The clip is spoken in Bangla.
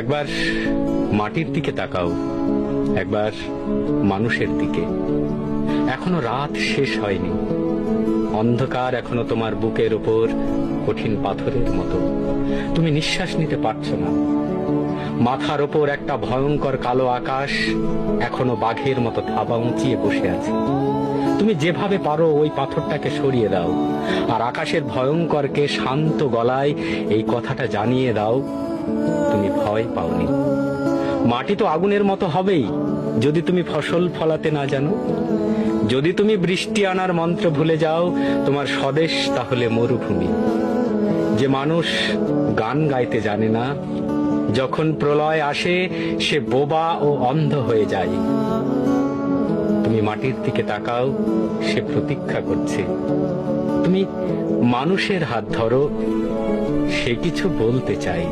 একবার মাটির দিকে তাকাও, একবার মানুষের দিকে। এখনো রাত শেষ হয়নি, অন্ধকার এখনো তোমার বুকের ওপর কঠিন পাথরের মতো। তুমি নিঃশ্বাস নিতে পারছো না। মাথার ওপর একটা ভয়ঙ্কর কালো আকাশ এখনো বাঘের মতো থাবা উঁচিয়ে বসে আছে। তুমি যেভাবে পারো ওই পাথরটাকে সরিয়ে দাও, আর আকাশের ভয়ঙ্করকে শান্ত গলায় এই কথাটা জানিয়ে দাও, তুমি ভয় পাওনি। মাটি তো আগুনের মতো হবেই যদি তুমি ফসল ফলাতে না জানো। যদি তুমি বৃষ্টি আনার মন্ত্র ভুলে যাও, তোমার স্বদেশ তাহলে মরুভূমি। যে মানুষ গান গাইতে জানে না, যখন প্রলয় আসে সে বোবা ও অন্ধ হয়ে যায়। তুমি মাটির দিকে তাকাও, সে প্রতীক্ষা করছে। তুমি মানুষের হাত ধরো, সে কিছু বলতে চায়।